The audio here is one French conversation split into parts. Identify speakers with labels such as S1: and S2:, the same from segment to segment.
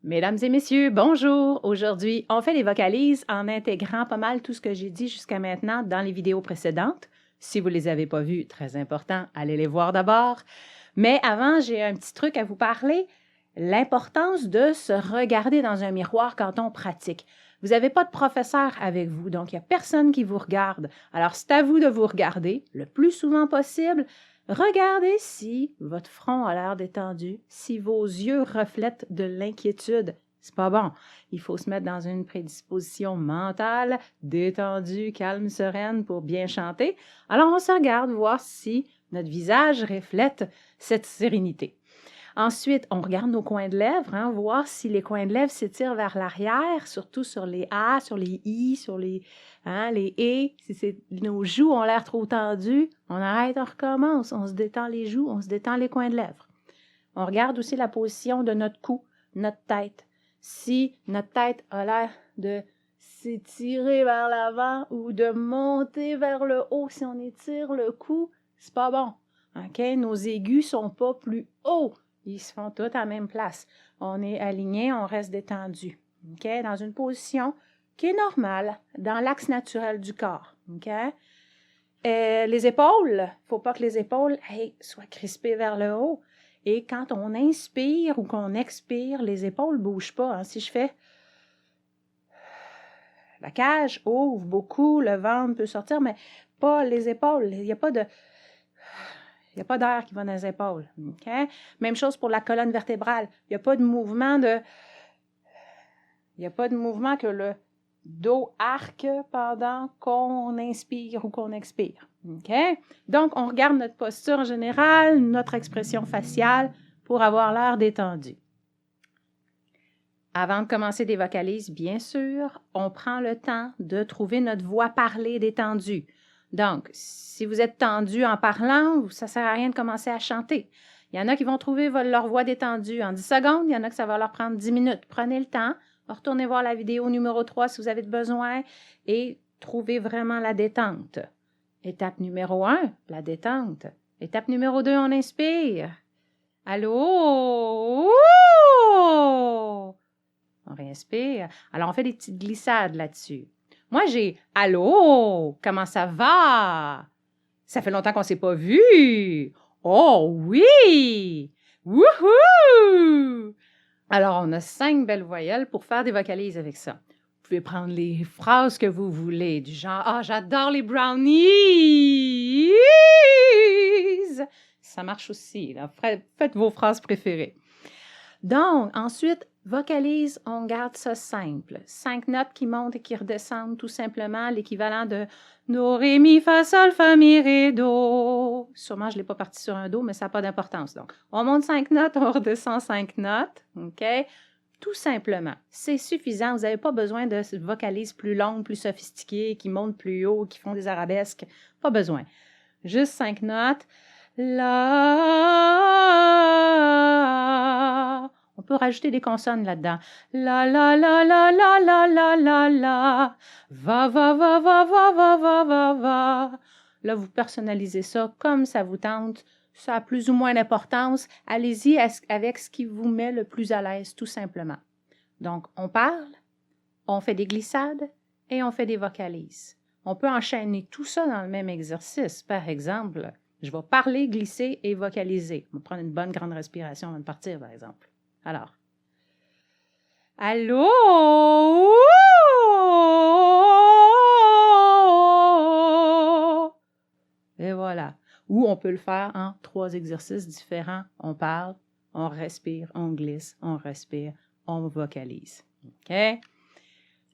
S1: Mesdames et messieurs, bonjour! Aujourd'hui, on fait les vocalises en intégrant pas mal tout ce que j'ai dit jusqu'à maintenant dans les vidéos précédentes. Si vous ne les avez pas vues, très important, allez les voir d'abord. Mais avant, j'ai un petit truc à vous parler, l'importance de se regarder dans un miroir quand on pratique. Vous n'avez pas de professeur avec vous, donc il n'y a personne qui vous regarde. Alors, c'est à vous de vous regarder le plus souvent possible. Regardez si votre front a l'air détendu, si vos yeux reflètent de l'inquiétude. C'est pas bon. Il faut se mettre dans une prédisposition mentale, détendue, calme, sereine pour bien chanter. Alors, on se regarde, voir si notre visage reflète cette sérénité. Ensuite, on regarde nos coins de lèvres, voir si les coins de lèvres s'étirent vers l'arrière, surtout sur les A, sur les I, sur les E. Si nos joues ont l'air trop tendues, on arrête, on recommence. On se détend les joues, on se détend les coins de lèvres. On regarde aussi la position de notre cou, notre tête. Si notre tête a l'air de s'étirer vers l'avant ou de monter vers le haut, si on étire le cou, c'est pas bon. Okay? Nos aigus sont pas plus hauts. Ils se font tous à la même place. On est aligné, on reste détendu. Okay? Dans une position qui est normale, dans l'axe naturel du corps. Okay? Les épaules, il ne faut pas que les épaules soient crispées vers le haut. Et quand on inspire ou qu'on expire, les épaules ne bougent pas. Si je fais la cage ouvre beaucoup, le ventre peut sortir, mais pas les épaules. Il n'y a pas d'air qui va dans les épaules. Okay? Même chose pour la colonne vertébrale. Il n'y a pas de mouvement que le dos arque pendant qu'on inspire ou qu'on expire. Okay? Donc, on regarde notre posture en général, notre expression faciale pour avoir l'air détendu. Avant de commencer des vocalises, bien sûr, on prend le temps de trouver notre voix parlée détendue. Donc, si vous êtes tendu en parlant, ça ne sert à rien de commencer à chanter. Il y en a qui vont trouver leur voix détendue en 10 secondes, il y en a que ça va leur prendre 10 minutes. Prenez le temps, retournez voir la vidéo numéro 3 si vous avez besoin et trouvez vraiment la détente. Étape numéro 1, la détente. Étape numéro 2, on inspire. Allô? On réinspire. Alors, on fait des petites glissades là-dessus. Moi, j'ai « Allô? Comment ça va? Ça fait longtemps qu'on ne s'est pas vu. Oh oui! Wouhou! » Alors, on a 5 belles voyelles pour faire des vocalises avec ça. Vous pouvez prendre les phrases que vous voulez, du genre « Ah, j'adore les brownies! » Ça marche aussi. Là. Faites vos phrases préférées. Donc, ensuite, vocalise, on garde ça simple. 5 notes qui montent et qui redescendent, tout simplement, l'équivalent de Do, Ré, Mi, Fa, Sol, Fa, Mi, Ré, Do. Sûrement, je ne l'ai pas parti sur un Do, mais ça n'a pas d'importance. Donc, on monte 5 notes, on redescend 5 notes. OK? Tout simplement. C'est suffisant. Vous n'avez pas besoin de vocalises plus longues, plus sophistiquées, qui montent plus haut, qui font des arabesques. Pas besoin. Juste 5 notes. La. On peut rajouter des consonnes là-dedans. La, la, la, la, la, la, la, la, la. Va, va, va, va, va, va, va, va, va. Là, vous personnalisez ça comme ça vous tente. Ça a plus ou moins d'importance. Allez-y avec ce qui vous met le plus à l'aise, tout simplement. Donc, on parle, on fait des glissades et on fait des vocalises. On peut enchaîner tout ça dans le même exercice. Par exemple, je vais parler, glisser et vocaliser. On va prendre une bonne grande respiration avant de partir, par exemple. Alors, allô? Et voilà. Ou on peut le faire en 3 exercices différents. On parle, on respire, on glisse, on respire, on vocalise. OK?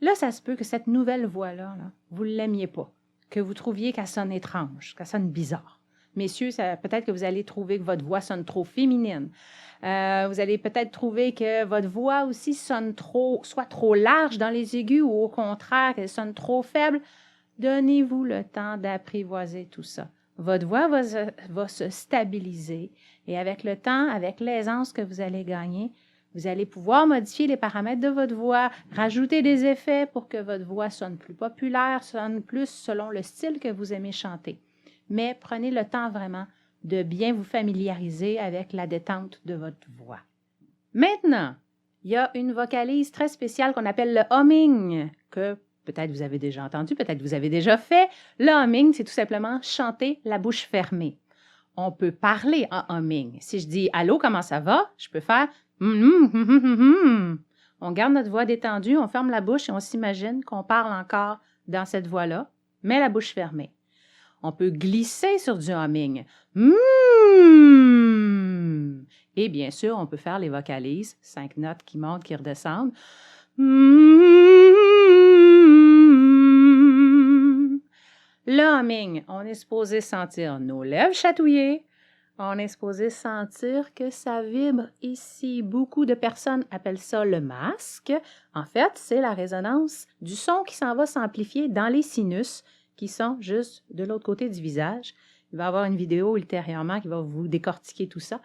S1: Là, ça se peut que cette nouvelle voix-là, vous ne l'aimiez pas, que vous trouviez qu'elle sonne étrange, qu'elle sonne bizarre. Messieurs, peut-être que vous allez trouver que votre voix sonne trop féminine. Vous allez peut-être trouver que votre voix aussi soit trop large dans les aigus ou au contraire, qu'elle sonne trop faible. Donnez-vous le temps d'apprivoiser tout ça. Votre voix va se stabiliser et avec le temps, avec l'aisance que vous allez gagner, vous allez pouvoir modifier les paramètres de votre voix, rajouter des effets pour que votre voix sonne plus populaire, sonne plus selon le style que vous aimez chanter. mais prenez le temps vraiment de bien vous familiariser avec la détente de votre voix. Maintenant, il y a une vocalise très spéciale qu'on appelle le humming, que peut-être vous avez déjà entendu, peut-être vous avez déjà fait. Le humming, c'est tout simplement chanter la bouche fermée. On peut parler en humming. Si je dis « Allô, comment ça va? » je peux faire « On garde notre voix détendue, on ferme la bouche et on s'imagine qu'on parle encore dans cette voix-là, mais la bouche fermée. On peut glisser sur du humming. Et bien sûr, on peut faire les vocalises, 5 notes qui montent, qui redescendent. Le humming, on est supposé sentir nos lèvres chatouiller. On est supposé sentir que ça vibre ici. Beaucoup de personnes appellent ça le masque. En fait, c'est la résonance du son qui s'en va s'amplifier dans les sinus qui sont juste de l'autre côté du visage. Il va y avoir une vidéo ultérieurement qui va vous décortiquer tout ça.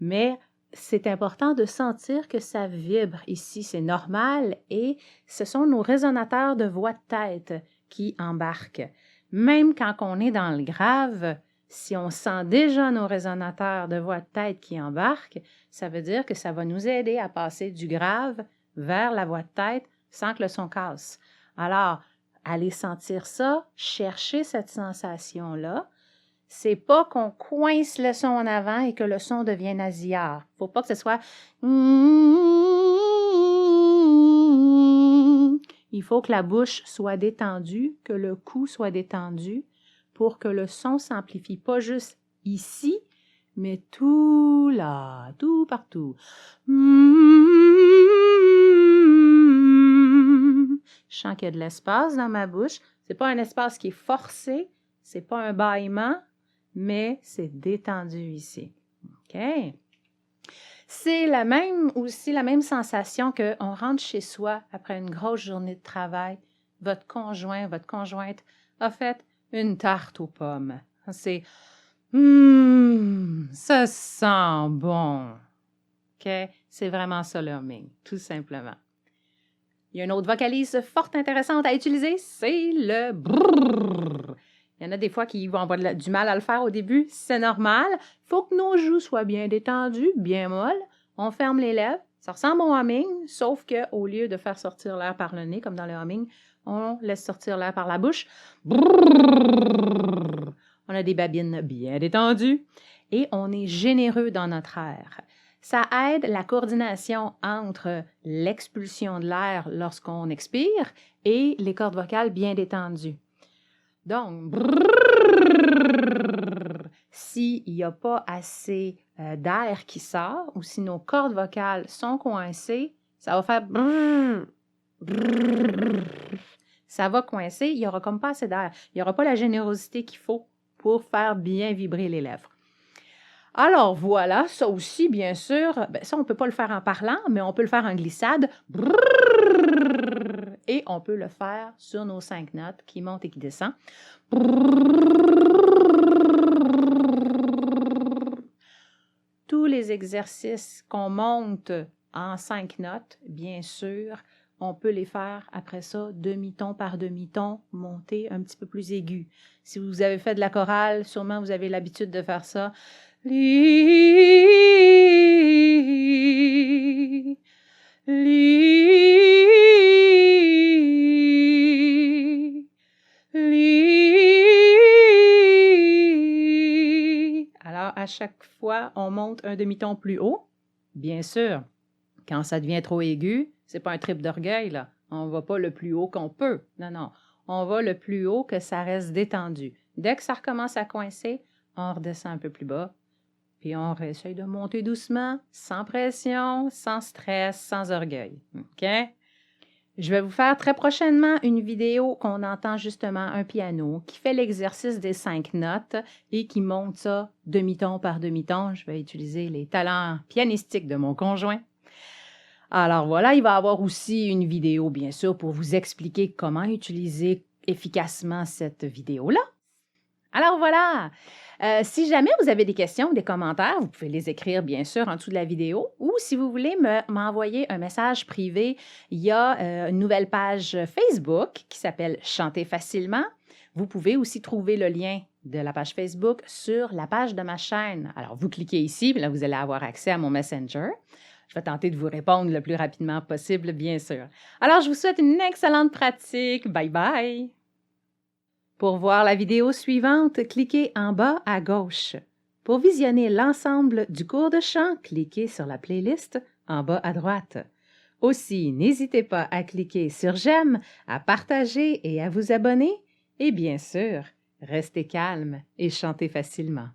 S1: Mais c'est important de sentir que ça vibre ici. C'est normal et ce sont nos résonateurs de voix de tête qui embarquent. Même quand on est dans le grave, si on sent déjà nos résonateurs de voix de tête qui embarquent, ça veut dire que ça va nous aider à passer du grave vers la voix de tête sans que le son casse. Alors, allez sentir ça, cherchez cette sensation-là. C'est pas qu'on coince le son en avant et que le son devient nasillard. Faut pas que ce soit... Il faut que la bouche soit détendue, que le cou soit détendu pour que le son s'amplifie pas juste ici, mais tout là, tout partout. Je sens qu'il y a de l'espace dans ma bouche. C'est pas un espace qui est forcé, c'est pas un bâillement, mais c'est détendu ici. OK? C'est aussi la même sensation qu'on rentre chez soi après une grosse journée de travail. Votre conjoint, votre conjointe a fait une tarte aux pommes. C'est ça sent bon. OK? C'est vraiment ça le humming, tout simplement. Il y a une autre vocalise fort intéressante à utiliser, c'est le brrrr. Il y en a des fois qui vont avoir du mal à le faire au début, c'est normal. Il faut que nos joues soient bien détendues, bien molles. On ferme les lèvres. Ça ressemble au humming, sauf qu'au lieu de faire sortir l'air par le nez, comme dans le humming, on laisse sortir l'air par la bouche. Brrrr. On a des babines bien détendues et on est généreux dans notre air. Ça aide la coordination entre l'expulsion de l'air lorsqu'on expire et les cordes vocales bien détendues. Donc, s'il n'y a pas assez d'air qui sort ou si nos cordes vocales sont coincées, ça va faire brrr, brrr. Ça va coincer, il n'y aura comme pas assez d'air. Il n'y aura pas la générosité qu'il faut pour faire bien vibrer les lèvres. Alors voilà, ça aussi, bien sûr, ça on ne peut pas le faire en parlant, mais on peut le faire en glissade. Et on peut le faire sur nos 5 notes qui montent et qui descendent. Tous les exercices qu'on monte en 5 notes, bien sûr, on peut les faire après ça, demi-ton par demi-ton, monter un petit peu plus aigu. Si vous avez fait de la chorale, sûrement vous avez l'habitude de faire ça. Li, li, li. Alors, à chaque fois, on monte un demi-ton plus haut. Bien sûr, quand ça devient trop aigu, c'est pas un trip d'orgueil, là. On va pas le plus haut qu'on peut. Non, non. On va le plus haut que ça reste détendu. Dès que ça recommence à coincer, on redescend un peu plus bas. Puis on essaye de monter doucement, sans pression, sans stress, sans orgueil. OK? Je vais vous faire très prochainement une vidéo qu'on entend justement un piano qui fait l'exercice des 5 notes et qui monte ça demi-ton par demi-ton. Je vais utiliser les talents pianistiques de mon conjoint. Alors voilà, il va y avoir aussi une vidéo, bien sûr, pour vous expliquer comment utiliser efficacement cette vidéo-là. Alors voilà, si jamais vous avez des questions ou des commentaires, vous pouvez les écrire bien sûr en dessous de la vidéo ou si vous voulez m'envoyer un message privé, il y a une nouvelle page Facebook qui s'appelle « Chanter facilement ». Vous pouvez aussi trouver le lien de la page Facebook sur la page de ma chaîne. Alors, vous cliquez ici, puis là, vous allez avoir accès à mon Messenger. Je vais tenter de vous répondre le plus rapidement possible, bien sûr. Alors, je vous souhaite une excellente pratique. Bye bye! Pour voir la vidéo suivante, cliquez en bas à gauche. Pour visionner l'ensemble du cours de chant, cliquez sur la playlist en bas à droite. Aussi, n'hésitez pas à cliquer sur j'aime, à partager et à vous abonner. Et bien sûr, restez calme et chantez facilement.